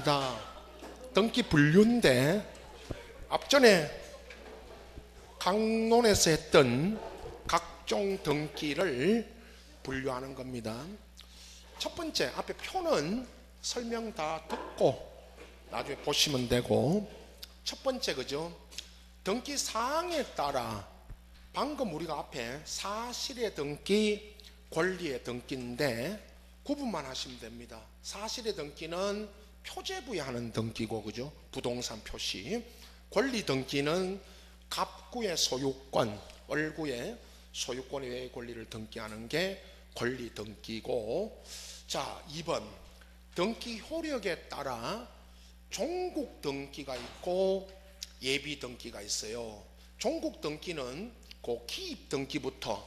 시간입니다. 등기 분류인데 앞전에 강론에서 했던 각종 등기를 분류하는 겁니다. 첫 번째, 앞에 표는 설명 다 듣고 나중에 보시면 되고, 첫 번째 그죠? 등기 사항에 따라 방금 우리가 앞에 사실의 등기, 권리의 등기인데 구분만 하시면 됩니다. 사실의 등기는 표제부여하는 등기고, 그죠? 부동산 표시. 권리 등기는 갑구의 소유권, 월구의 소유권 외의 권리를 등기하는 게 권리 등기고, 자, 2번 등기 효력에 따라 종국 등기가 있고 예비 등기가 있어요. 종국 등기는 그 기입 등기부터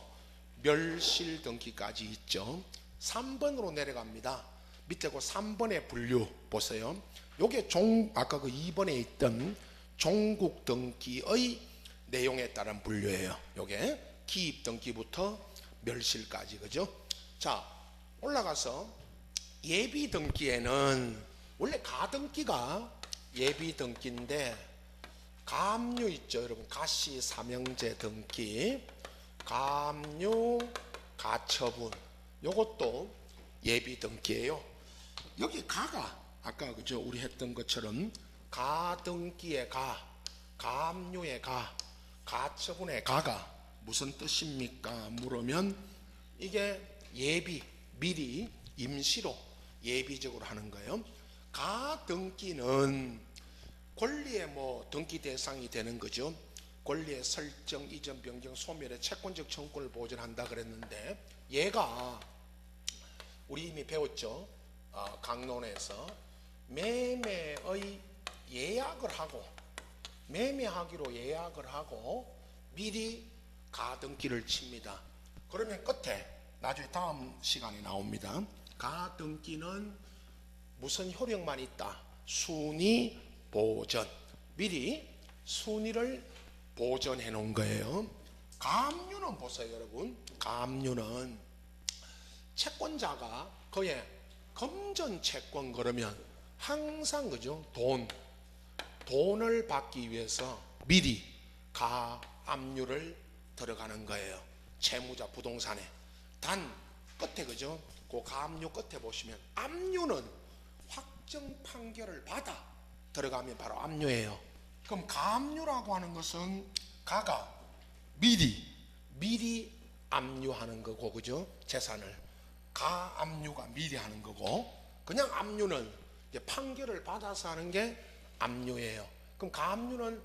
멸실 등기까지 있죠. 3번으로 내려갑니다. 밑에 그 3번의 분류 보세요. 요게 아까 그 2번에 있던 종국 등기의 내용에 따른 분류예요. 요게 기입 등기부터 멸실까지, 그죠? 자, 올라가서 예비 등기에는 원래 가등기가 예비 등기인데 가압류 있죠, 여러분. 가시 삼형제 등기, 가압류, 가처분, 요것도 예비 등기예요. 여기 가가 아까 그죠, 우리 했던 것처럼 가등기의 가, 가압류의 가, 가처분의 가가 무슨 뜻입니까? 물으면 이게 예비, 미리, 임시로 예비적으로 하는 거예요. 가등기는 권리의 등기 대상이 되는 거죠. 권리의 설정, 이전, 변경, 소멸의 채권적 청구권을 보존한다 그랬는데, 얘가 우리 이미 배웠죠. 강론에서 매매의 예약을 하고, 매매하기로 예약을 하고 미리 가등기를 칩니다. 그러면 끝에 나중에 다음 시간에 나옵니다. 가등기는 무슨 효력만 있다? 순위 보전. 미리 순위를 보전해 놓은 거예요. 가압류는 보세요, 여러분. 가압류는 채권자가 그의 금전 채권 걸으면 항상 그죠, 돈을 받기 위해서 미리 가압류를 들어가는 거예요. 채무자 부동산에. 단 끝에 그죠, 그 가압류 끝에 보시면 압류는 확정 판결을 받아 들어가면 바로 압류예요. 그럼 가압류라고 하는 것은 가가 미리 압류하는 거고, 그죠? 재산을 가압류가 미리 하는 거고, 그냥 압류는 이제 판결을 받아서 하는 게 압류예요. 그럼 가압류는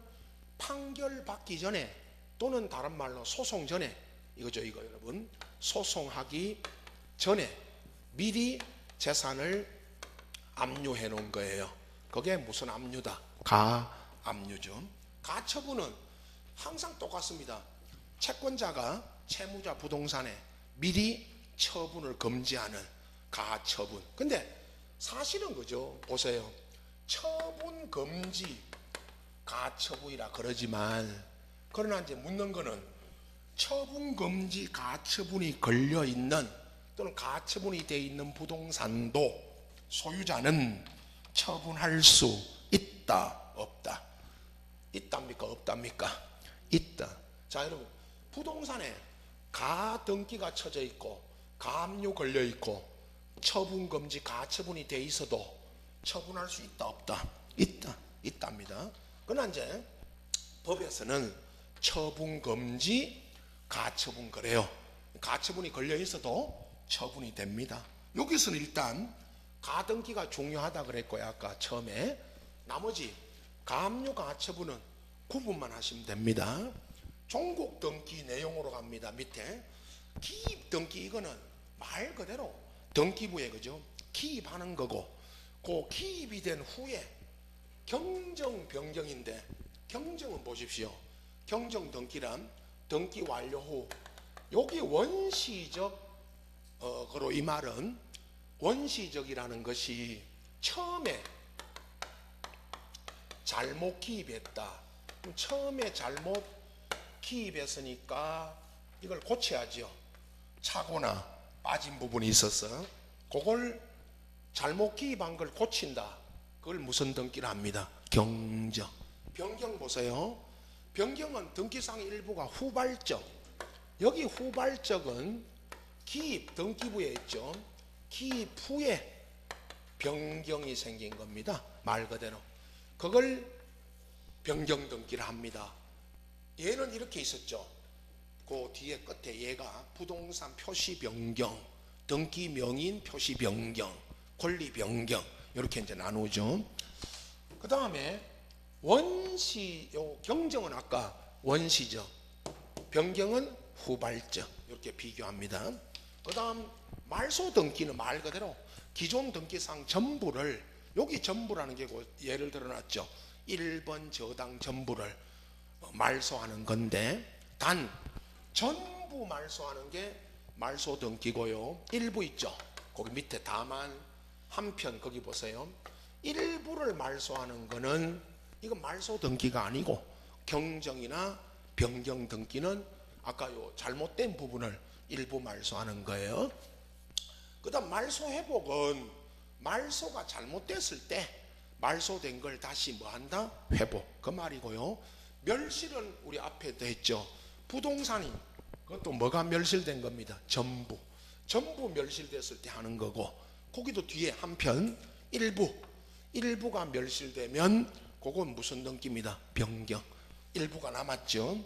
판결 받기 전에, 또는 다른 말로 소송 전에, 이거죠, 이거 여러분. 소송하기 전에 미리 재산을 압류해 놓은 거예요. 그게 무슨 압류다? 가압류죠. 가처분은 항상 똑같습니다. 채권자가 채무자 부동산에 미리 처분을 금지하는 가처분. 근데 사실은 그죠, 보세요. 처분 금지 가처분이라 그러지만, 그러나 이제 묻는 거는 처분 금지 가처분이 걸려 있는, 또는 가처분이 되어 있는 부동산도 소유자는 처분할 수 있다, 없다? 있답니까, 없답니까? 있다. 자, 여러분, 부동산에 가등기가 쳐져 있고 가압류 걸려 있고 처분 금지 가처분이 돼 있어도 처분할 수 있다, 없다? 있답니다. 그러나 이제 법에서는 처분 금지 가처분 그래요. 가처분이 걸려 있어도 처분이 됩니다. 여기서는 일단 가등기가 중요하다 그랬고요, 아까 처음에. 나머지 가압류 가처분은 구분만 하시면 됩니다. 종국 등기 내용으로 갑니다. 밑에 기입 등기, 이거는 말 그대로 등기부에 그죠, 기입하는 거고, 그 기입이 된 후에 경정 변경인데, 경정은 보십시오. 경정 등기란 등기 완료 후, 여기 원시적, 그로 이 말은 원시적이라는 것이 처음에 잘못 기입했다. 처음에 잘못 기입했으니까 이걸 고쳐야죠. 차거나 빠진 부분이 있어서 그걸 잘못 기입한 걸 고친다. 그걸 무슨 등기를 합니다? 경정. 변경 보세요. 변경은 등기상 일부가 후발적. 여기 후발적은 기입 등기부에 있죠. 기입 후에 변경이 생긴 겁니다. 말 그대로 그걸 변경 등기를 합니다. 얘는 이렇게 있었죠. 그 뒤에 끝에 얘가 부동산 표시 변경, 등기 명인 표시 변경, 권리 변경 이렇게 이제 나누죠. 그 다음에 원시, 요 경정은 아까 원시적, 변경은 후발적 이렇게 비교합니다. 그 다음 말소 등기는 말 그대로 기존 등기상 전부를, 여기 전부라는 게 예를 들어 놨죠. 1번 저당 전부를 말소하는 건데, 단 전부 말소하는 게 말소 등기고요. 일부 있죠. 거기 밑에 다만 한편 거기 보세요. 일부를 말소하는 거는 이건 말소 등기가 아니고 경정이나 변경 등기는 아까 요 잘못된 부분을 일부 말소하는 거예요. 그 다음 말소 회복은 말소가 잘못됐을 때 말소된 걸 다시 뭐 한다? 회복. 그 말이고요. 멸실은 우리 앞에도 했죠. 부동산이 그것도 뭐가 멸실된 겁니다. 전부. 전부 멸실됐을 때 하는 거고, 거기도 뒤에 한편 일부가 멸실되면 그건 무슨 등기입니다. 변경. 일부가 남았죠.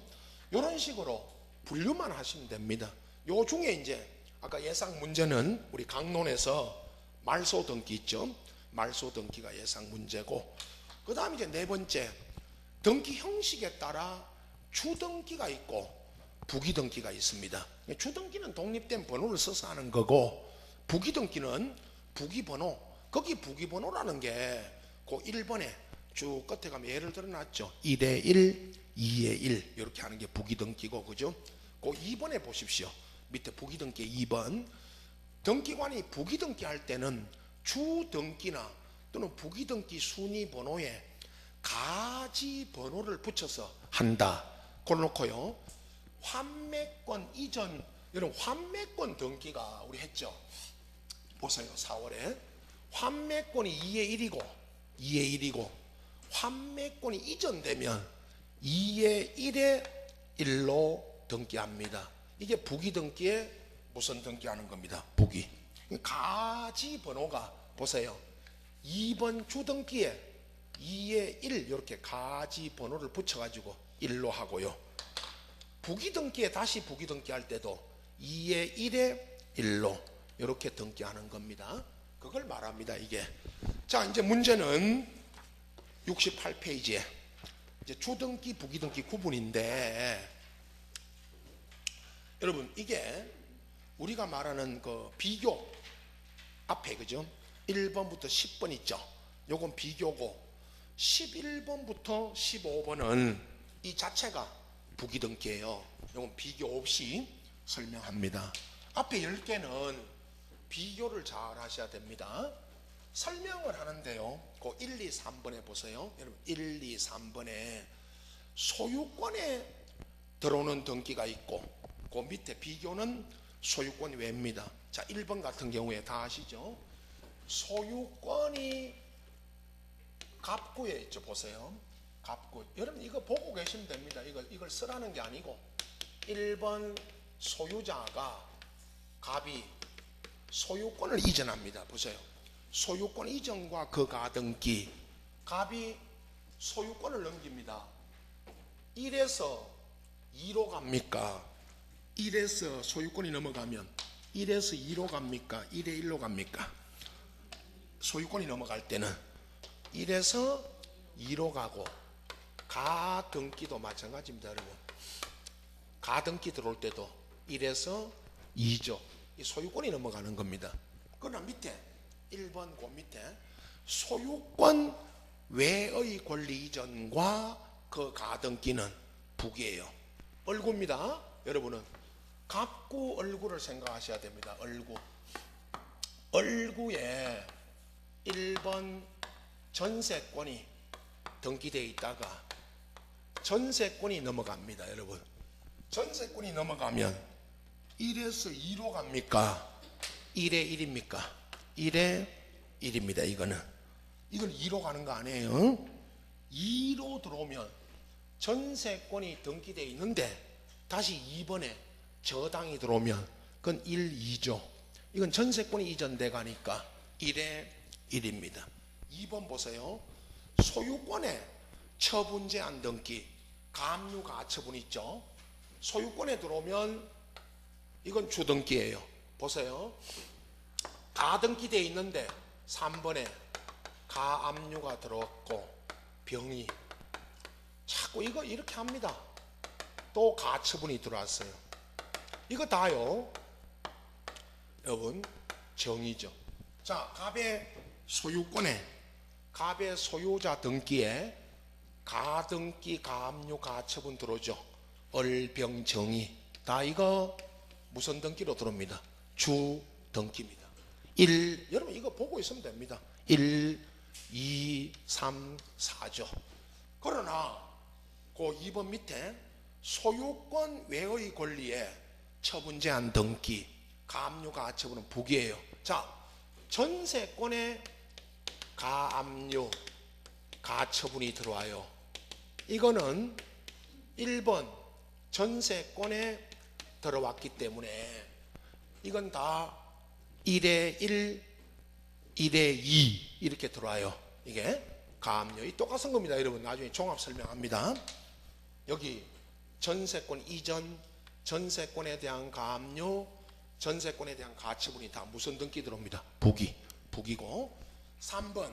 이런 식으로 분류만 하시면 됩니다. 요 중에 이제 아까 예상 문제는 우리 강론에서 말소 등기 있죠. 말소 등기가 예상 문제고, 그 다음 이제 네 번째 등기 형식에 따라 주등기가 있고 부기등기가 있습니다. 주등기는 독립된 번호를 써서 하는 거고, 부기등기는 부기번호, 거기 부기번호라는 게 그 1번에 쭉 끝에 가면 예를 들어 놨죠. 1에 1, 2에 1 이렇게 하는 게 부기등기고, 그죠? 그 2번에 보십시오. 밑에 부기등기 2번. 등기관이 부기등기 할 때는 주등기나 또는 부기등기 순위 번호에 가지 번호를 붙여서 한다. 그걸 놓고요. 환매권 이전, 여러분 환매권 등기가 우리 했죠. 보세요. 4월에 환매권이 2의 1이고 환매권이 이전되면 2의 1에 1로 등기합니다. 이게 부기등기에 무슨 등기하는 겁니다. 부기. 가지 번호가 보세요. 2번 주등기에 2의 1 이렇게 가지 번호를 붙여가지고 1로 하고요. 부기등기에 다시 부기등기 할 때도 2의 1에 1로 이렇게 등기하는 겁니다. 그걸 말합니다. 이게. 자, 이제 문제는 68페이지에 이제 주등기 부기등기 구분인데, 여러분 이게 우리가 말하는 그 비교 앞에, 그죠? 1번부터 10번 있죠. 요건 비교고 11번부터 15번은 이 자체가 부기등기예요. 요건 비교 없이 설명합니다. 앞에 10개는 비교를 잘 하셔야 됩니다. 설명을 하는데요. 그 1, 2, 3번에 보세요. 여러분 1, 2, 3번에 소유권에 들어오는 등기가 있고, 그 밑에 비교는 소유권이 외입니다. 자, 1번 같은 경우에 다 아시죠? 소유권이 갑구에 있죠. 보세요. 갑구. 여러분 이거 보고 계시면 됩니다. 이걸 쓰라는 게 아니고, 1번 소유자가 갑이 소유권을 이전합니다. 보세요. 소유권 이전과 그 가등기. 갑이 소유권을 넘깁니다. 1에서 2로 갑니까? 1에서 소유권이 넘어가면 1에서 2로 갑니까? 1에 1로 갑니까? 소유권이 넘어갈 때는 1에서 2로 가고, 가등기도 마찬가지입니다. 여러분 가등기 들어올 때도 1에서 2죠. 이 소유권이 넘어가는 겁니다. 그러나 밑에 1번 그 밑에 소유권 외의 권리 이전과 그 가등기는 부기예요. 얼구입니다. 여러분은 갑구 얼구를 생각하셔야 됩니다. 얼구에 1번 전세권이 등기되어 있다가 전세권이 넘어갑니다. 여러분 전세권이 넘어가면 1에서 2로 갑니까? 1에 1입니까? 1에 1입니다. 이거는 이건 2로 가는 거 아니에요. 2로 들어오면 전세권이 등기되어 있는데 다시 2번에 저당이 들어오면 그건 1, 2죠. 이건 전세권이 이전돼 가니까 1에 1입니다. 2번 보세요. 소유권에 처분제한 등기, 가압류 가처분 있죠. 소유권에 들어오면 이건 주등기예요. 보세요. 가등기되어 있는데 3번에 가압류가 들어왔고 병이 자꾸 이거 이렇게 합니다. 또 가처분이 들어왔어요. 이거 다요 여러분 정의죠. 자, 갑의 소유권에 갑의 소유자 등기에 가등기, 가압류, 가처분 들어오죠. 얼병정의 다 이거 무슨 등기로 들어옵니다. 주등기입니다. 1, 여러분 이거 보고 있으면 됩니다. 1, 2, 3, 4죠. 그러나 그 2번 밑에 소유권 외의 권리에 처분제한 등기, 가압류, 가처분은 북이에요. 자, 전세권에 가압류, 가처분이 들어와요. 이거는 1번 전세권에 들어왔기 때문에 이건 다 1에 1, 1에 2 이렇게 들어와요. 이게 가압류. 이 똑같은 겁니다. 여러분 나중에 종합 설명합니다. 여기 전세권 이전, 전세권에 대한 가압류, 전세권에 대한 가처분이 다 무슨 등기 들어옵니다. 북이고 3번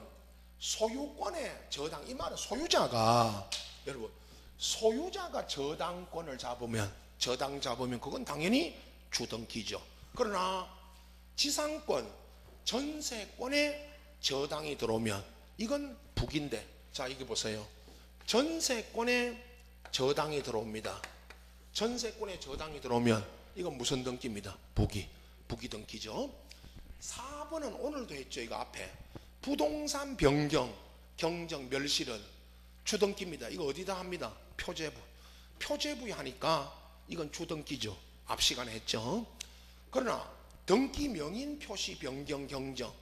소유권의 저당. 이 말은 소유자가 여러분 소유자가 저당권을 잡으면 그건 당연히 주등기죠. 그러나 지상권 전세권에 저당이 들어오면 이건 북인데 자 이게 보세요. 전세권에 저당이 들어옵니다. 전세권에 저당이 들어오면 이건 무슨 등기입니다. 북이 등기죠. 4번은 오늘도 했죠. 이거 앞에 부동산 변경, 경정, 멸실은 주등기입니다. 이거 어디다 합니다. 표제부에 하니까 이건 주등기죠. 앞 시간에 했죠. 그러나 등기 명인 표시 변경, 경정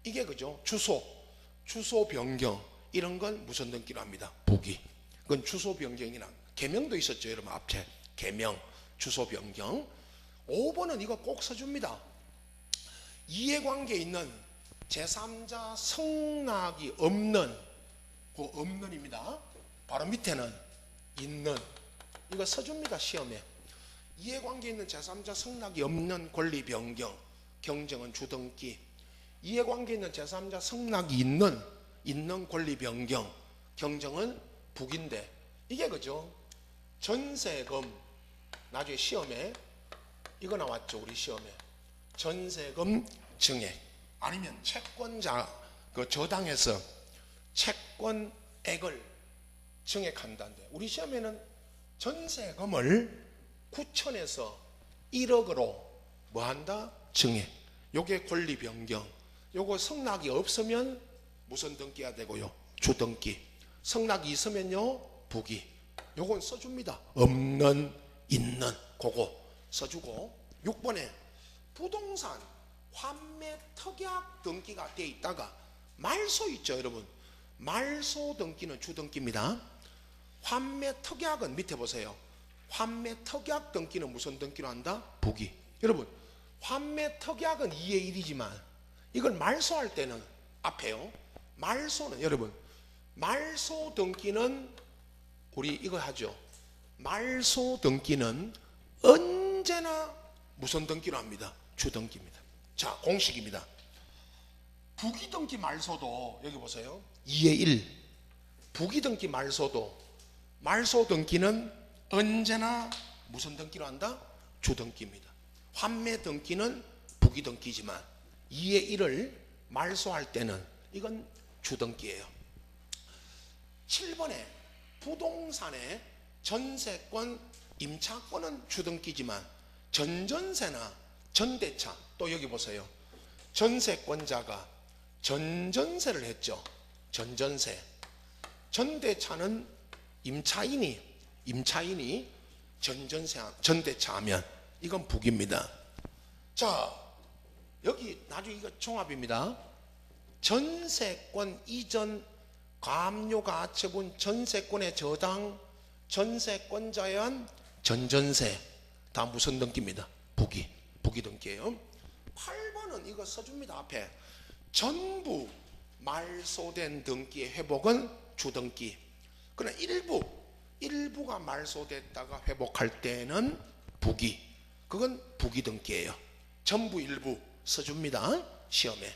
이게 그죠. 주소 변경 이런 건 무슨 등기로 합니다. 북이. 그건 주소 변경이나 개명도 있었죠. 여러분 앞에 개명, 주소 변경. 5번은 이거 꼭 써줍니다. 이해관계에 있는 제3자 성락이 없는 그 없는입니다. 바로 밑에는 있는 이거 써줍니다. 시험에. 이해관계에 있는 제3자 성락이 없는 권리 변경, 경정은 주등기. 이해관계에 있는 제3자 성락이 있는 권리 변경, 경정은 북인데 이게 그죠. 전세금 나중에 시험에 이거 나왔죠. 우리 시험에 전세금 증액 아니면 채권자 그 저당에서 채권액을 증액한다는데 우리 시험에는 전세금을 9천에서 1억으로 뭐한다? 증액. 요게 권리 변경. 요거 성락이 없으면 무슨 등기가 되고요? 주등기. 성락이 있으면요? 북이. 요건 써줍니다. 없는, 있는 그거 써주고 6번에 부동산 환매 특약 등기가 돼 있다가 말소 있죠. 여러분 말소 등기는 주등기입니다. 환매 특약은 밑에 보세요. 환매 특약 등기는 무슨 등기로 한다? 북이. 여러분 환매 특약은 2의 1이지만 이걸 말소할 때는 앞에요. 말소는 여러분 말소 등기는 우리 이거 하죠. 말소 등기는 언제나 무슨 등기로 합니다. 주등기입니다. 자 공식입니다. 부기등기 말소도 여기 보세요. 2의 1 부기등기 말소도 말소 등기는 언제나 무슨 등기로 한다? 주등기입니다. 환매 등기는 부기등기지만 2의 1을 말소할 때는 이건 주등기예요. 7번에 부동산의 전세권, 임차권은 주등기지만 전전세나 전대차 또 여기 보세요. 전세권자가 전전세를 했죠. 전전세. 전대차는 임차인이 전대차 하면 이건 북입니다. 자 여기 나중에 이거 종합입니다. 전세권 이전 가압류가처분, 전세권의 저당, 전세권자에 한 전전세, 다 무슨 등기입니다? 부기 등기예요. 8번은 이거 써줍니다. 앞에 전부 말소된 등기의 회복은 주등기. 그러나 일부가 말소됐다가 회복할 때는 부기, 그건 부기 등기예요. 전부 일부 써줍니다. 시험에.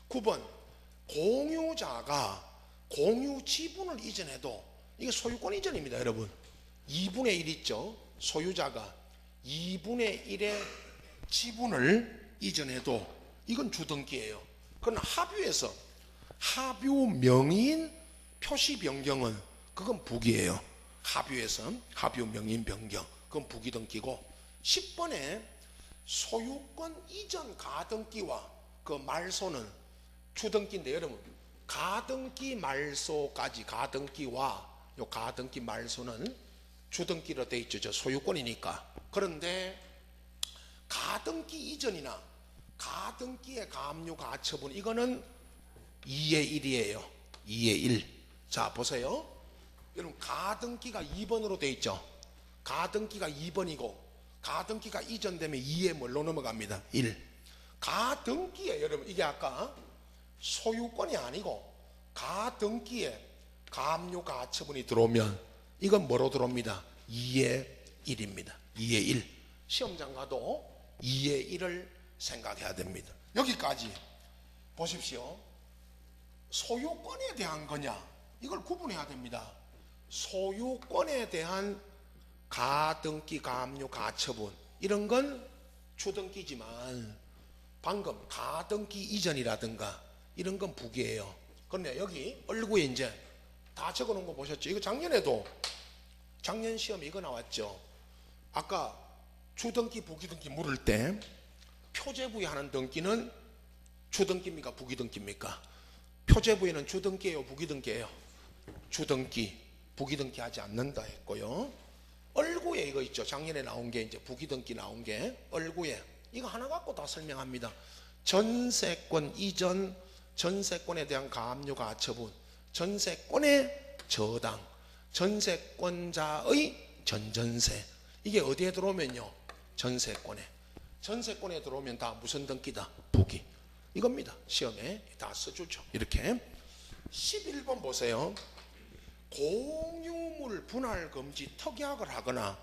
9번 공유자가 공유 지분을 이전해도 이게 소유권 이전입니다. 여러분 2분의 1 있죠. 소유자가 2분의 1의 지분을 이전해도 이건 주등기예요. 그러나 합유에서 합유 명의인 표시 변경은 그건 부기예요. 합유에서 합유 명의인 변경, 그건 부기 등기고. 10번에 소유권 이전 가등기와 그 말소는 주등기인데, 여러분 가등기 말소까지, 가등기와 요 가등기 말소는 주등기로 돼 있죠. 저 소유권이니까. 그런데 가등기 이전이나 가등기의 가압류 가처분, 이거는 2의 1이에요 2의 1. 자 보세요. 여러분 가등기가 2번으로 돼 있죠. 가등기가 2번이고 가등기가 이전되면 2에 뭘로 넘어갑니다? 1. 가등기에 여러분 이게 아까 소유권이 아니고 가등기에 가압류 가처분이 들어오면 이건 뭐로 들어옵니다? 2의 1입니다 2의 1. 시험장 가도 2의 1을 생각해야 됩니다. 여기까지 보십시오. 소유권에 대한 거냐, 이걸 구분해야 됩니다. 소유권에 대한 가등기, 가압류, 가처분, 이런 건 주등기지만 방금 가등기 이전이라든가 이런 건 부기예요. 그런데 여기 얼구에 이제 다 적어놓은 거 보셨죠? 이거 작년에도 작년 시험에 이거 나왔죠. 아까 주등기, 부기등기 물을 때 표제부에 하는 등기는 주등기입니까? 부기등기입니까? 표제부에는 주등기예요? 부기등기예요? 주등기, 부기등기 하지 않는다 했고요. 얼구에 이거 있죠. 작년에 나온 게 이제 부기등기 나온 게 얼구에 이거 하나 갖고 다 설명합니다. 전세권 이전, 전세권에 대한 가압류 가처분, 전세권의 저당, 전세권자의 전전세. 이게 어디에 들어오면요? 전세권에 들어오면 다 무슨 등기다? 부기. 이겁니다. 시험에 다 써주죠. 이렇게. 11번 보세요. 공유물 분할 금지 특약을 하거나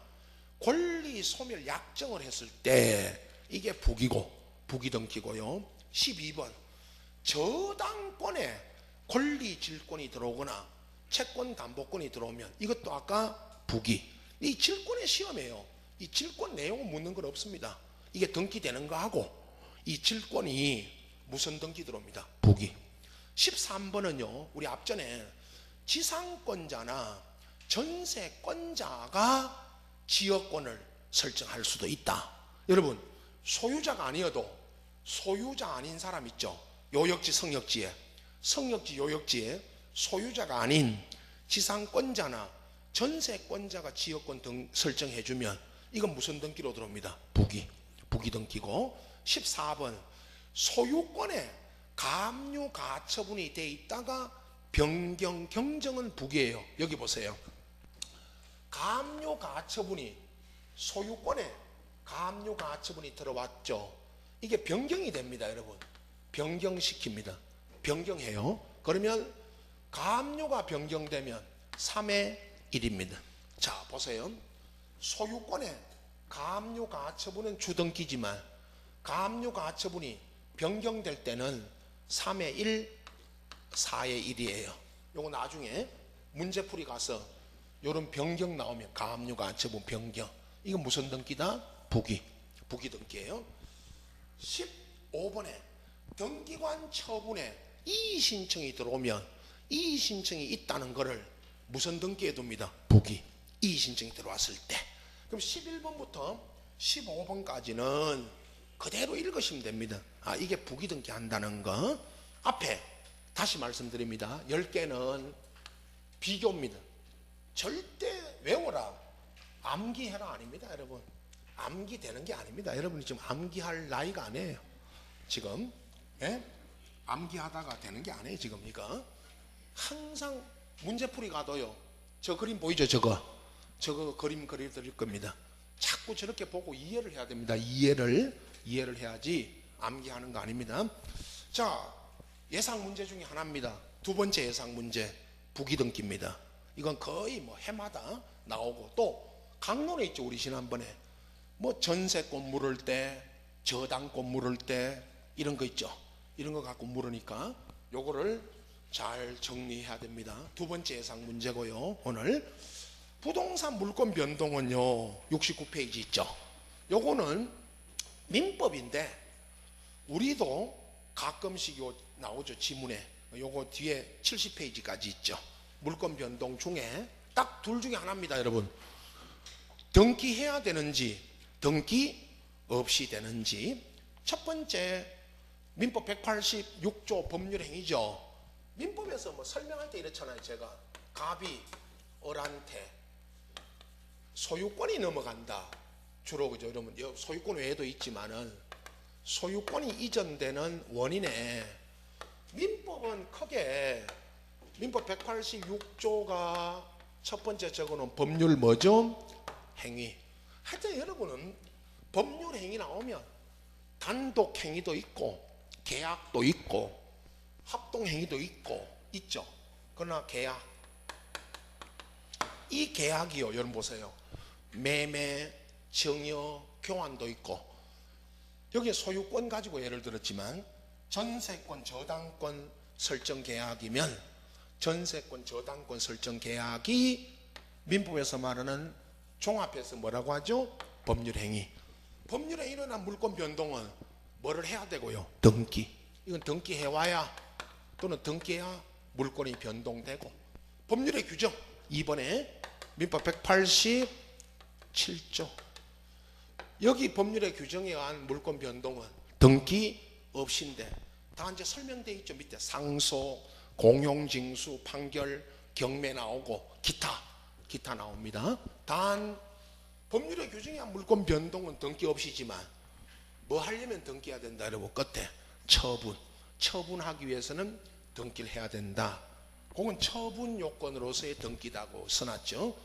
권리 소멸 약정을 했을 때 이게 부기고, 부기 등기고요. 12번 저당권에 권리 질권이 들어오거나 채권 담보권이 들어오면 이것도 아까 부기. 이 질권의 시험이에요. 이 질권 내용은 묻는 건 없습니다. 이게 등기되는 거하고 이 질권이 무슨 등기 들어옵니다? 부기. 13번은요 우리 앞전에 지상권자나 전세권자가 지역권을 설정할 수도 있다. 여러분 소유자가 아니어도 소유자 아닌 사람 있죠. 요역지 성역지에, 성역지 요역지에 소유자가 아닌 지상권자나 전세권자가 지역권 등 설정해주면 이건 무슨 등기로 들어옵니다? 부기 등기고. 14번 소유권에 가압류 가처분이 돼 있다가 변경 경정은 부기예요. 여기 보세요. 가압류 가처분이 소유권에 가압류 가처분이 들어왔죠. 이게 변경이 됩니다. 여러분 변경시킵니다. 변경해요. 그러면 가압류가 변경되면 3의 1입니다. 자 보세요. 소유권에 가압류 가처분은 주등기지만 가압류 가처분이 변경될 때는 3의 1, 4의 1이에요. 요거 나중에 문제풀이 가서 요런 변경 나오면 가압류 가처분 변경, 이건 무슨 등기다? 부기 등기예요. 15번에 등기관 처분에 이의 신청이 들어오면 이의 신청이 있다는 것을 무슨 등기에 둡니다? 부기. 이의 신청이 들어왔을 때. 그럼 11번부터 15번까지는 그대로 읽으시면 됩니다. 아 이게 부기 등기 한다는 거. 앞에 다시 말씀드립니다. 10개는 비교입니다. 절대 외워라, 암기해라 아닙니다. 여러분 암기되는 게 아닙니다. 여러분이 지금 암기할 나이가 아니에요 지금. 예? 암기하다가 되는 게 아니에요. 지금 이거 항상 문제풀이 가도요, 저 그림 보이죠? 저거 그림 그려드릴 겁니다. 자꾸 저렇게 보고 이해를 해야 됩니다. 이해를 해야지 암기하는 거 아닙니다. 자, 예상 문제 중에 하나입니다. 두 번째 예상 문제, 부기등기입니다. 이건 거의 뭐 해마다 나오고, 또 강론에 있죠. 우리 지난번에 뭐 전세권 물을 때, 저당권 물을 때 이런 거 있죠. 이런 거 갖고 물으니까 요거를 잘 정리해야 됩니다. 두 번째 예상 문제고요. 오늘 부동산 물권 변동은요 69페이지 있죠. 요거는 민법인데 우리도 가끔씩 요 나오죠. 지문에 요거 뒤에 70페이지까지 있죠. 물권 변동 중에 딱 둘 중에 하나입니다. 여러분, 등기해야 되는지 등기 없이 되는지. 첫 번째 민법 186조 법률행위죠. 민법에서 뭐 설명할 때 이렇잖아요. 제가 갑이 을한테 소유권이 넘어간다. 주로 그죠. 여러분 소유권 외에도 있지만은 소유권이 이전되는 원인에 민법은 크게 민법 186조가 첫 번째 적어놓은 법률 뭐죠? 행위. 하여튼 여러분은 법률 행위 나오면 단독 행위도 있고 계약도 있고 합동 행위도 있죠. 그러나 계약, 이 계약이요, 여러분 보세요. 매매, 증여, 교환도 있고, 여기에 소유권 가지고 예를 들었지만 전세권, 저당권 설정 계약이면 전세권, 저당권 설정 계약이 민법에서 말하는 종합해서 뭐라고 하죠? 법률행위. 법률에 일어난 물권 변동은 뭐를 해야 되고요? 등기. 이건 등기해와야 또는 등기해야 물권이 변동되고, 법률의 규정 2번에 민법 187조 여기 법률의 규정에 의한 물권 변동은 등기 없이인데 다 이제 설명되어 있죠. 밑에 상소, 공용징수, 판결, 경매 나오고 기타 나옵니다. 단 법률의 규정에 의한 물권 변동은 등기 없이지만 뭐 하려면 등기해야 된다. 여러분 끝에 처분하기 위해서는 등기를 해야 된다. 그건 처분 요건으로서의 등기다고 써놨죠.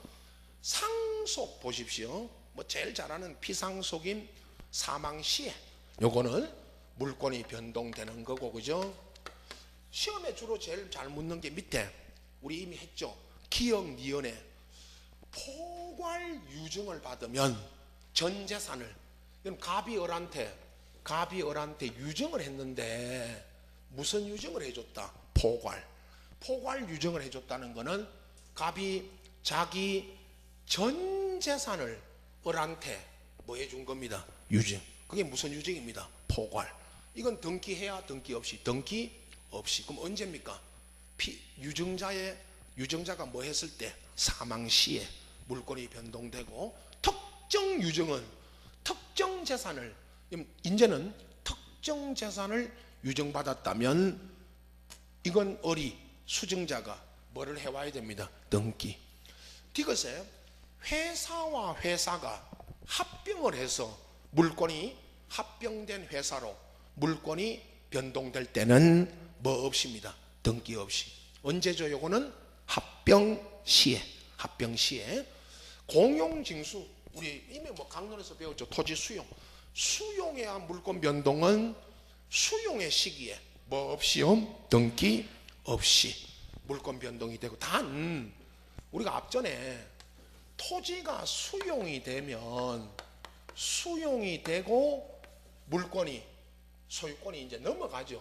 상속 보십시오. 뭐 제일 잘 아는 피상속인 사망 시에 요거는 물권이 변동되는 거고, 그죠? 시험에 주로 제일 잘 묻는 게 밑에 우리 이미 했죠. 기억 니은에 포괄 유증을 받으면 전 재산을, 갑이 을한테 유증을 했는데 무슨 유증을 해줬다? 포괄 유증을 해줬다는 것은 갑이 자기 전 재산을 을한테 뭐 해준 겁니다? 유증. 그게 무슨 유증입니다? 포괄. 이건 등기해야 등기 없이. 등기 없이. 그럼 언제입니까? 유증자가 뭐 했을 때? 사망 시에 물권이 변동되고, 특정 유증은 특정 재산을, 이제는 특정 재산을 유증받았다면 이건 을이 수증자가 뭐를 해와야 됩니다? 등기. 이것에 회사와 회사가 합병을 해서 물권이 합병된 회사로 물권이 변동될 때는 뭐 없습니다. 등기 없이. 언제죠? 요거는 합병 시에. 공용징수, 우리 이미 뭐 강론에서 배웠죠. 토지 수용에 의한 물권 변동은 수용의 시기에 뭐 없이요? 등기 없이 물권 변동이 되고, 단 우리가 앞전에 토지가 수용이 되고 물권이, 소유권이 이제 넘어가죠.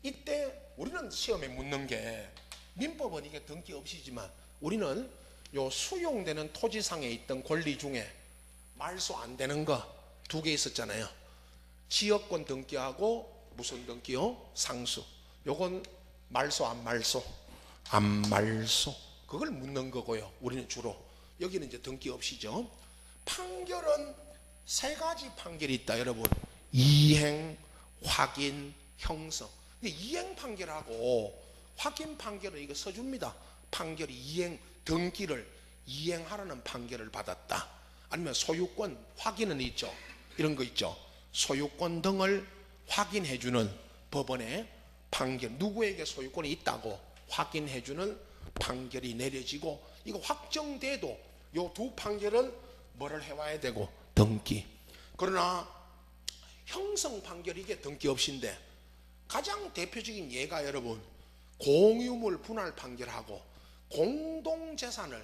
이때 우리는 시험에 묻는 게, 민법은 이게 등기 없이지만 우리는 요 수용되는 토지상에 있던 권리 중에 말소 안 되는 거 두 개 있었잖아요. 지역권 등기하고 무슨 등기요? 상수. 요건 말소 안 말소? 안 말소. 그걸 묻는 거고요. 우리는 주로. 여기는 이제 등기 없이죠. 판결은 세 가지 판결이 있다, 여러분. 이행, 확인, 형성. 근데 이행 판결하고 확인 판결을 이거 써줍니다. 판결이 이행, 등기를 이행하라는 판결을 받았다. 아니면 소유권 확인은 있죠. 이런 거 있죠. 소유권 등을 확인해주는 법원의 판결, 누구에게 소유권이 있다고 확인해주는 판결이 내려지고, 이거 확정돼도 요 두 판결은 뭐를 해와야 되고? 등기. 그러나 형성 판결, 이게 등기 없이인데, 가장 대표적인 예가 여러분 공유물 분할 판결하고 공동재산이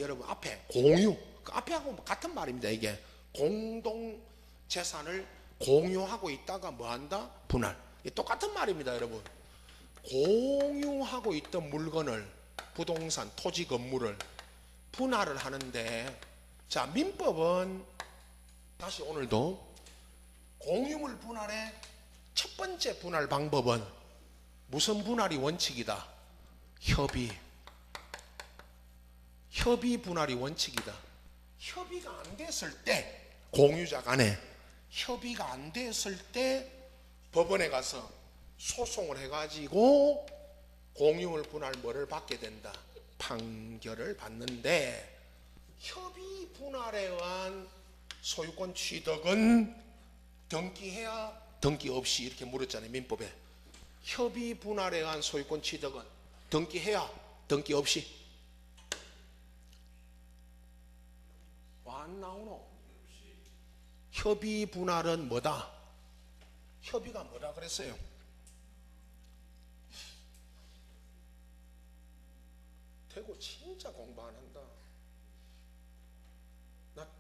여러분 앞에 공유, 그 앞에하고 같은 말입니다. 이게 공동재산을 공유하고 있다가 뭐한다? 분할. 똑같은 말입니다. 여러분, 공유하고 있던 물건을, 부동산, 토지, 건물을 분할을 하는데, 자, 민법은 다시 오늘도 공유물 분할의 첫 번째 분할 방법은 무슨 분할이 원칙이다? 협의 분할이 원칙이다. 협의가 안 됐을 때, 공유자 간에 협의가 안 됐을 때 법원에 가서 소송을 해가지고 공유물 분할 뭐를 받게 된다? 판결을 받는데, 협의 분할에 의한 소유권 취득은 등기해야 등기 없이, 이렇게 물었잖아요. 민법에. 협의 분할에 의한 소유권 취득은 등기해야 등기 없이. 안 나오노? 협의 분할은 뭐다? 협의가 뭐다 그랬어요? 대구 진짜 공부 안 한다.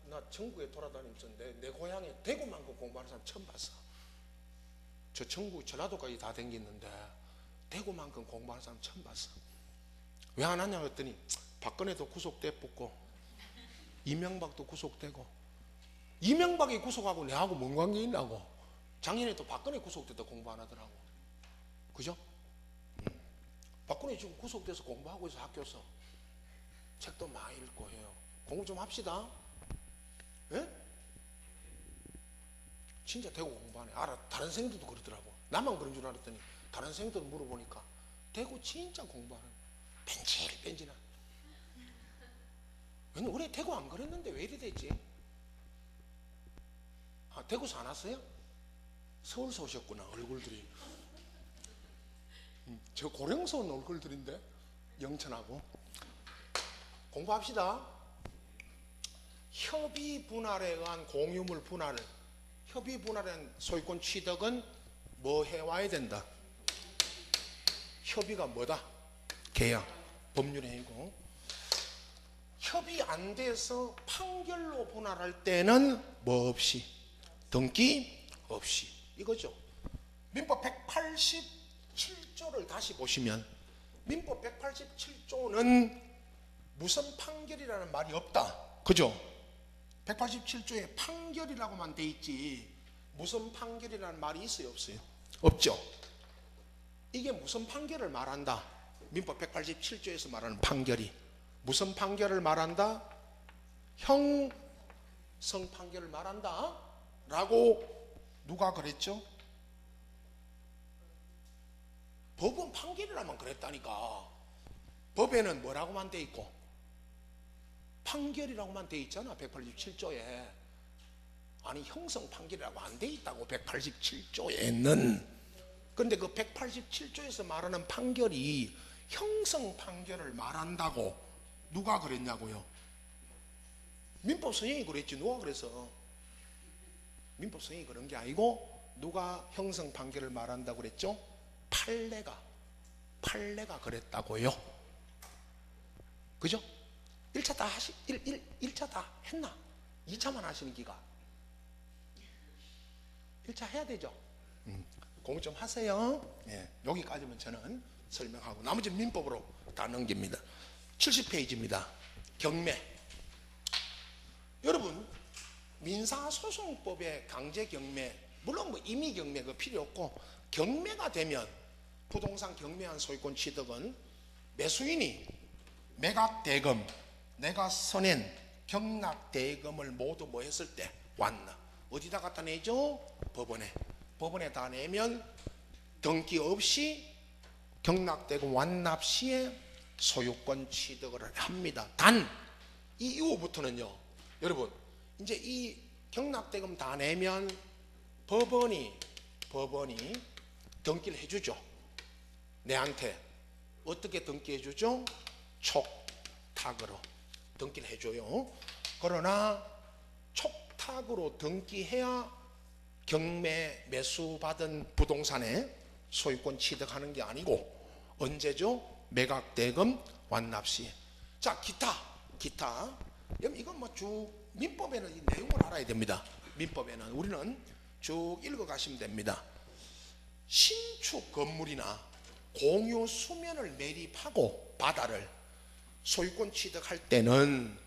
나 전국에 돌아다니면서 내 고향에 대구만큼 공부하는 사람 처음 봤어. 저 전국 전라도까지 다 댕겼는데 대구만큼 공부하는 사람 처음 봤어. 왜 안 하냐 그랬더니 박근혜도 구속됐고 이명박도 구속되고, 이명박이 구속하고 내하고 뭔 관계 있나고. 작년에도 박근혜 구속돼도 공부 안 하더라고. 그죠? 박근혜 지금 구속돼서 공부하고 있어. 학교에서 책도 많이 읽고 해요. 공부 좀 합시다. 예? 진짜 대구 공부 안 해. 알아. 다른 생들도 그러더라고. 나만 그런 줄 알았더니 다른 생들 물어보니까 대구 진짜 공부 안 해. 뺀질뺀질한. 우리 대구 안 그랬는데 왜 이래 됐지? 아, 대구 사놨어요? 서울서 오셨구나. 얼굴들이 저 고령서 온 얼굴들인데, 영천하고. 공부합시다. 협의 분할에 의한 공유물 분할, 협의 분할에 의한 소유권 취득은 뭐 해와야 된다? 협의가 뭐다? 계약, 법률행위고. 협의 안 돼서 판결로 분할할 때는 뭐 없이? 등기 없이. 이거죠. 민법 187조를 다시 보시면, 민법 187조는 무슨 판결이라는 말이 없다. 그죠? 187조에 판결이라고만 돼 있지 무슨 판결이라는 말이 있어요, 없어요? 없죠. 이게 무슨 판결을 말한다? 민법 187조에서 말하는 판결이 무슨 판결을 말한다? 형성 판결을 말한다 라고 누가 그랬죠? 법은 판결이라면 그랬다니까. 법에는 뭐라고만 돼 있고? 판결이라고만 돼 있잖아. 187조에. 아니, 형성 판결이라고 안 돼 있다고 187조에는. 그런데 그 187조에서 말하는 판결이 형성 판결을 말한다고 누가 그랬냐고요? 민법 선생이 그랬지. 누가 그랬어? 민법 선생이 그런 게 아니고 누가 형성 판결을 말한다고 그랬죠? 판례가 그랬다고요. 그죠? 1차 다 1차 다 했나? 2차만 하시는 기가. 1차 해야 되죠? 공부 좀 하세요. 예, 여기까지만 저는 설명하고 나머지 민법으로 다 넘깁니다. 70페이지입니다. 경매. 여러분, 민사소송법의 강제경매, 물론 뭐 임의경매 그 필요 없고, 경매가 되면 부동산 경매한 소유권 취득은 매수인이 매각대금, 내가 선낸 경락대금을 모두 뭐 했을 때 완납. 어디다 갖다 내죠? 법원에 다 내면 등기 없이 경락대금 완납 시에 소유권 취득을 합니다. 단 이 이후부터는요, 여러분, 이제 이 경락대금 다 내면 법원이 등기를 해주죠. 내한테 어떻게 등기해주죠? 촉탁으로 등기를 해줘요. 그러나 촉탁으로 등기해야 경매 매수받은 부동산에 소유권 취득하는 게 아니고 언제죠? 매각대금 완납시. 자, 기타. 이건 뭐 쭉 민법에는 이 내용을 알아야 됩니다. 민법에는 우리는 쭉 읽어가시면 됩니다. 신축 건물이나 공유 수면을 매립하고 바다를 소유권 취득할 때는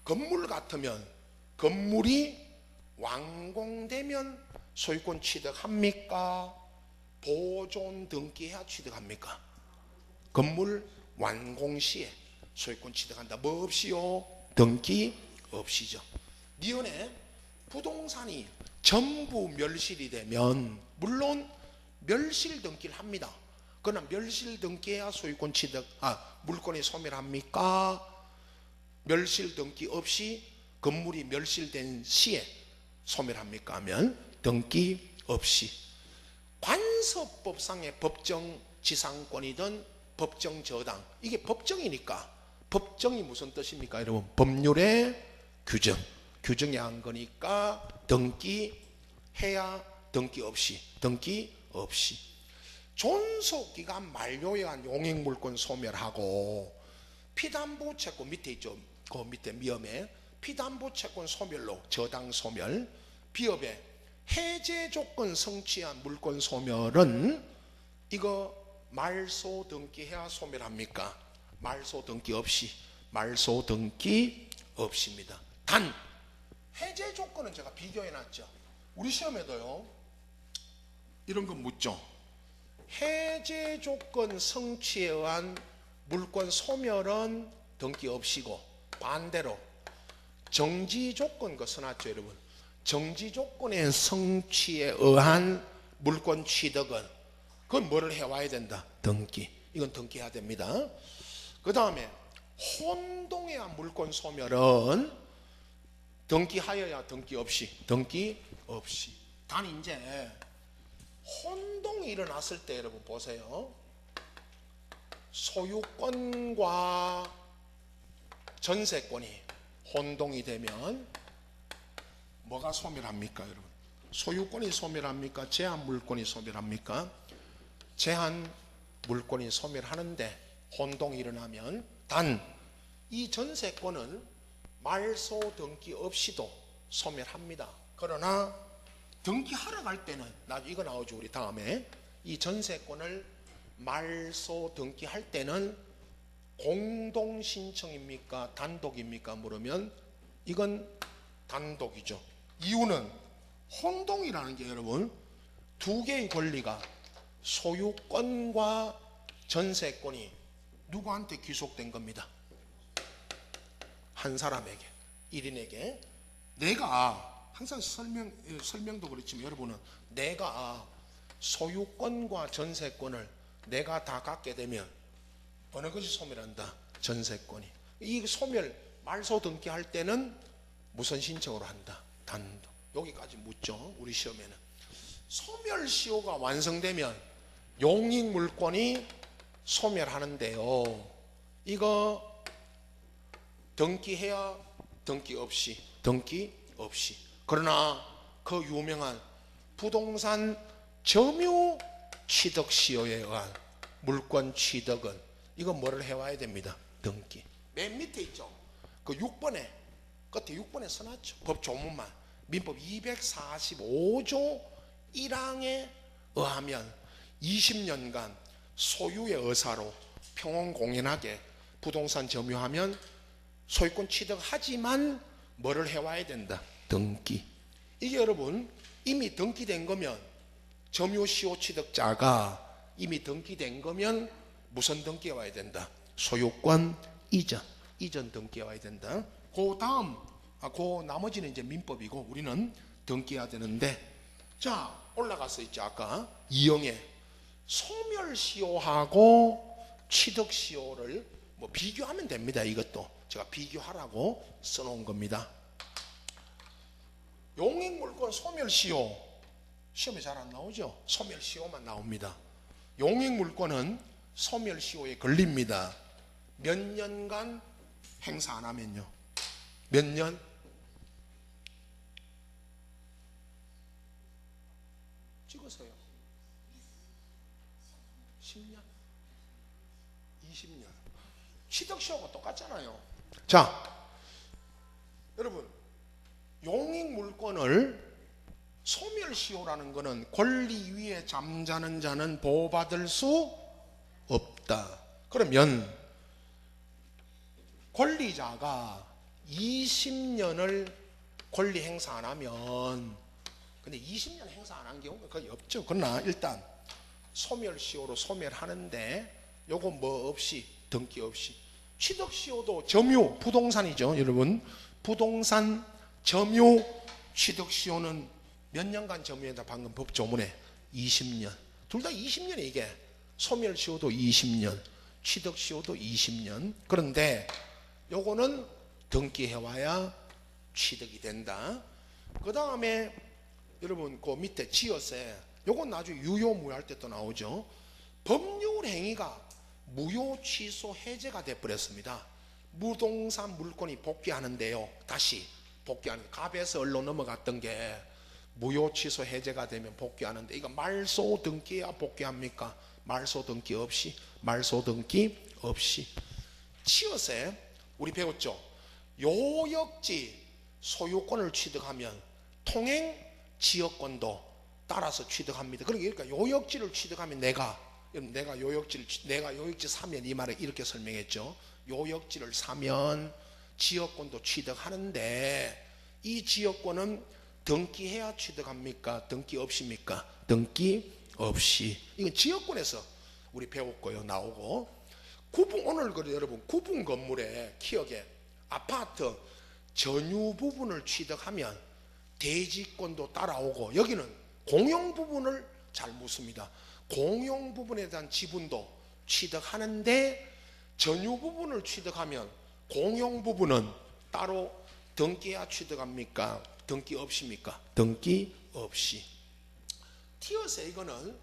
건물 같으면 건물이 완공되면 소유권 취득합니까? 보존 등기해야 취득합니까? 건물 완공 시에 소유권 취득한다. 뭐 없이요? 등기 없이죠. 니은에 부동산이 전부 멸실이 되면 물론 멸실 등기를 합니다. 그러나 멸실 등기해야 소유권 취득, 물건이 소멸합니까? 멸실 등기 없이 건물이 멸실된 시에 소멸합니까? 하면 등기 없이. 관서법상의 법정 지상권이든 법정 저당, 이게 법정이니까. 법정이 무슨 뜻입니까? 여러분, 법률의 규정에 한 거니까 등기해야 등기 없이. 존속기간 만료에 한 용익물권 소멸하고 피담보 채권 밑에 있죠. 그 밑에 미음에 피담보 채권 소멸로 저당 소멸, 비읍에 해제 조건 성취한 물권 소멸은 이거 말소 등기해야 소멸합니까? 말소 등기 없이입니다. 단 해제 조건은 제가 비교해 놨죠. 우리 시험에도요 이런 거 묻죠. 해제 조건 성취에 의한 물권 소멸은 등기 없이고 반대로 정지 조건 거 써놨죠. 여러분, 정지 조건의 성취에 의한 물권 취득은 그건 뭐를 해와야 된다? 등기. 이건 등기해야 됩니다. 그 다음에 혼동해야 물권 소멸은 등기하여야 등기 없이. 단 이제 혼동이 일어났을 때 여러분 보세요. 소유권과 전세권이 혼동이 되면 뭐가 소멸합니까? 여러분, 소유권이 소멸합니까? 제한 물권이 소멸합니까? 제한 물권이 소멸하는데 혼동이 일어나면 단 이 전세권은 말소 등기 없이도 소멸합니다. 그러나 등기하러 갈 때는 이거 나오죠. 우리 다음에 이 전세권을 말소 등기할 때는 공동 신청입니까? 단독입니까? 물으면 이건 단독이죠. 이유는 혼동이라는 게 여러분 두 개의 권리가 소유권과 전세권이 누구한테 귀속된 겁니다. 한 사람에게, 1인에게. 내가 항상 설명도 그렇지만 여러분은 내가 소유권과 전세권을 내가 다 갖게 되면 어느 것이 소멸한다? 전세권이. 이 소멸 말소 등기할 때는 무슨 신청으로 한다? 단독. 여기까지 묻죠. 우리 시험에는. 소멸시효가 완성되면 용익물권이 소멸하는데요. 이거 등기해야 등기 없이. 그러나 그 유명한 부동산 점유 취득시효에 의한 물권 취득은 이거 뭐를 해와야 됩니다? 등기. 맨 밑에 있죠. 그 6번에 끝에 6번에 써놨죠. 법 조문만. 민법 245조 1항에 의하면 20년간 소유의 의사로 평온공연하게 부동산 점유하면 소유권 취득하지만 뭐를 해와야 된다? 등기. 이게 여러분 이미 등기된 거면 점유시효 취득자가 이미 등기된 거면 무슨 등기해 와야 된다? 소유권 이전 등기해 와야 된다. 그 다음 그 나머지는 이제 민법이고 우리는 등기해야 되는데, 자 올라가서 있죠. 아까 2형에 소멸시효하고 취득시효를 뭐 비교하면 됩니다. 이것도 제가 비교하라고 써놓은 겁니다. 용익물권 소멸시효 시험에 잘 안 나오죠. 소멸시효만 나옵니다. 용익물권은 소멸시효에 걸립니다. 몇 년간 행사 안 하면요. 몇 년? 찍으세요. 10년? 20년. 취득시효가 똑같잖아요. 자, 여러분, 용익물권을 소멸시효라는 것은 권리 위에 잠자는 자는 보호받을 수 없다. 그러면 권리자가 20년을 권리 행사 안 하면, 근데 20년 행사 안 한 경우가 거의 없죠. 그러나 일단 소멸시효로 소멸하는데 요거 뭐 없이, 등기 없이. 취득시효도 점유, 부동산이죠. 여러분, 부동산 점유 취득시효는 몇 년간 점유했다? 방금 법조문에 20년. 둘 다 20년에 이게. 소멸시효도 20년, 취득시효도 20년. 그런데 요거는 등기해와야 취득이 된다. 그 다음에 여러분 그 밑에 지어세, 요건 나중에 유효무효할 때 또 나오죠. 법률 행위가 무효 취소 해제가 돼버렸습니다. 부동산 물건이 복귀하는데요. 다시 복귀하는, 갑에서 을로 넘어갔던 게 무효 취소 해제가 되면 복귀하는데, 이거 말소 등기해야 복귀합니까? 말소 등기 없이, 말소 등기 없이. 치어세 우리 배웠죠. 요역지 소유권을 취득하면 통행 지역권도 따라서 취득합니다. 그러니까 요역지를 취득하면 내가 요역지 사면, 이 말을 이렇게 설명했죠. 요역지를 사면 지역권도 취득하는데, 이 지역권은 등기해야 취득합니까? 등기 없입니까? 등기 없이. 이건 지역권에서 우리 배웠고요. 나오고. 오늘 여러분 구분 건물의 기억에 아파트 전유 부분을 취득하면 대지권도 따라오고, 여기는 공용 부분을 잘 묻습니다. 공용 부분에 대한 지분도 취득하는데, 전유 부분을 취득하면 공용 부분은 따로 등기해야 취득합니까? 등기 없입니까? 등기 없이. 티어세 이거는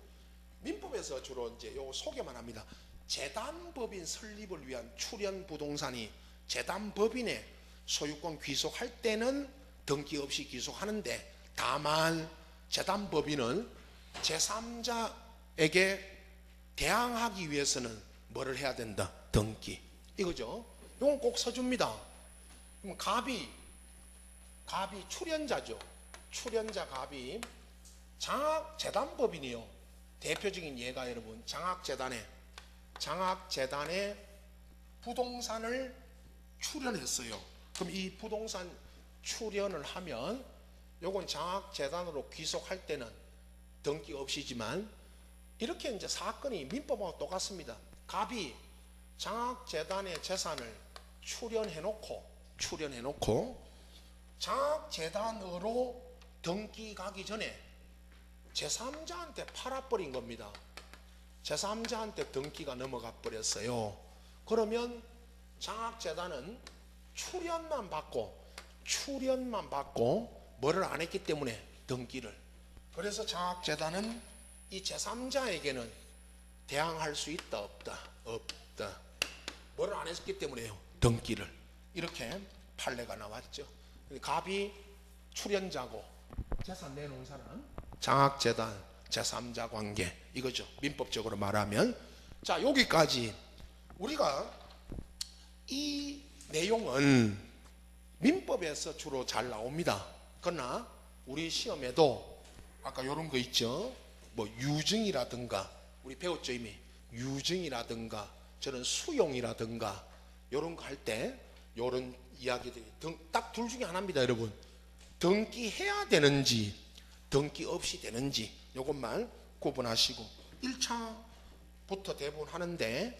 민법에서 주로 이제 요 소개만 합니다. 재단법인 설립을 위한 출연 부동산이 재단법인의 소유권 귀속할 때는 등기 없이 귀속하는데, 다만 재단법인은 제3자에게 대항하기 위해서는 뭐를 해야 된다? 등기. 이거죠. 이건 꼭 써줍니다. 그럼 갑이 출연자죠. 출연자 갑이 장학재단법인이요. 대표적인 예가 여러분, 장학재단에 부동산을 출연했어요. 그럼 이 부동산 출연을 하면 요건 장학재단으로 귀속할 때는 등기 없이지만, 이렇게 이제 사건이 민법하고 똑같습니다. 갑이 장학재단의 재산을 출연해놓고 장학재단으로 등기 가기 전에 제3자한테 팔아버린 겁니다. 제3자한테 등기가 넘어가 버렸어요. 그러면 장학재단은 출연만 받고 뭐를 안 했기 때문에 등기를. 그래서 장학재단은 이 제3자에게는 대항할 수 있다 없다? 없다. 뭐를 안 했기 때문에요? 등기를. 이렇게 판례가 나왔죠. 갑이 출연자고 재산 내놓은 사람, 장학재단, 제3자 관계, 이거죠. 민법적으로 말하면. 자, 여기까지 우리가 이 내용은 민법에서 주로 잘 나옵니다. 그러나 우리 시험에도 아까 이런 거 있죠. 뭐 유증이라든가, 우리 배웠죠 이미. 유증이라든가 저런 수용이라든가 이런 거 할 때 이런 이야기들이 딱 둘 중에 하나입니다. 여러분, 등기해야 되는지 등기 없이 되는지 이것만 구분하시고, 1차부터 대부분 하는데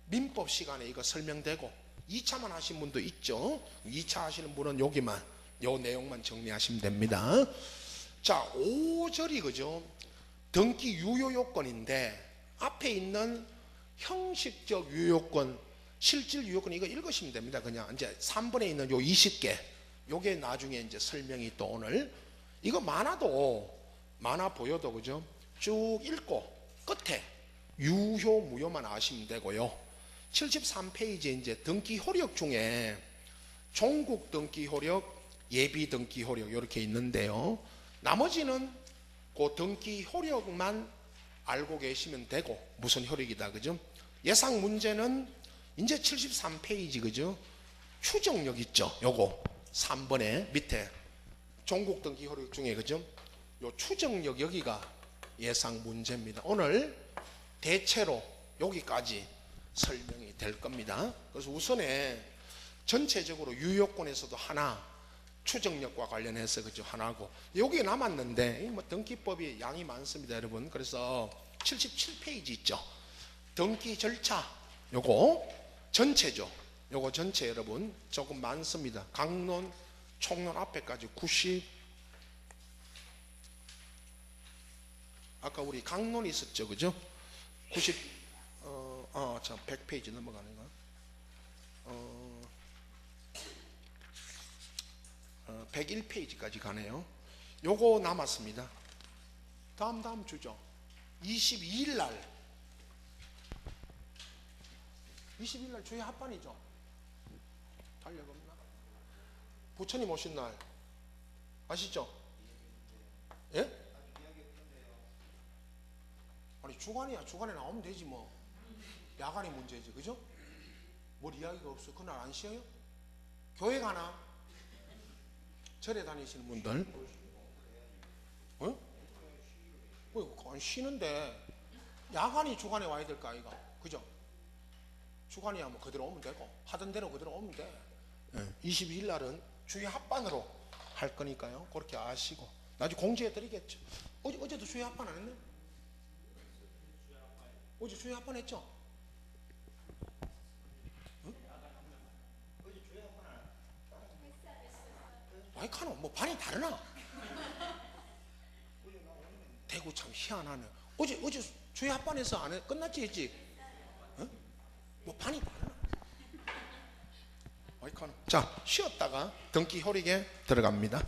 민법 시간에 이거 설명되고, 2차만 하신 분도 있죠. 2차 하시는 분은 여기만, 요 내용만 정리하시면 됩니다. 자, 5절이 그죠? 등기 유효 요건인데, 앞에 있는 형식적 유효권, 실질 유효권, 이거 읽으시면 됩니다. 그냥 이제 3번에 있는 요 20개, 요게 나중에 이제 설명이 또 오늘, 이거 많아도 만화 보여도 그죠? 쭉 읽고 끝에 유효 무효만 아시면 되고요. 73페이지에 이제 등기 효력 중에 종국 등기 효력, 예비 등기 효력 이렇게 있는데요. 나머지는 그 등기 효력만 알고 계시면 되고 무슨 효력이다 그죠? 예상 문제는 이제 73페이지 그죠? 추정력 있죠? 요거 3번에 밑에 종국 등기 효력 중에 그죠? 요 추정력 여기가 예상 문제입니다. 오늘 대체로 여기까지 설명이 될 겁니다. 그래서 우선에 전체적으로 유효권에서도 하나 추정력과 관련해서 그죠 하나고 여기 남았는데 뭐 등기법이 양이 많습니다 여러분. 그래서 77페이지 있죠. 등기 절차 요거 전체죠. 요거 전체 여러분 조금 많습니다. 강론 총론 앞에까지 90 아까 우리 강론 있었죠 그죠? 90 자 100페이지 넘어가는가? 101페이지까지 가네요. 요거 남았습니다. 다음 주죠. 22일 날 22일 날 주의 합반이죠. 달력 없나? 부처님 오신 날 아시죠? 예? 아니 주간이야. 주간에 나오면 되지 뭐. 야간이 문제지 그죠? 뭘 이야기가 없어. 그날 안 쉬어요? 교회 가나? 절에 다니시는 분들 어? 안 쉬는데 야간이 주간에 와야 될까 아이가 그죠? 주간이야 뭐 그대로 오면 되고 하던 대로 그대로 오면 돼. 22일 날은 주의 합반으로 할 거니까요. 그렇게 아시고 나중에 공지해 드리겠죠. 어제도 주의 합반 안 했네? 어제 주의 합반 했죠? 와이카노 뭐 반이 다르나? 대구 참 희한하네. 어제 주의 합반에서 안 해? 끝났지 했지? 어? 뭐 반이 다르나? 와이카노. 자 쉬었다가 등기 효력에 들어갑니다.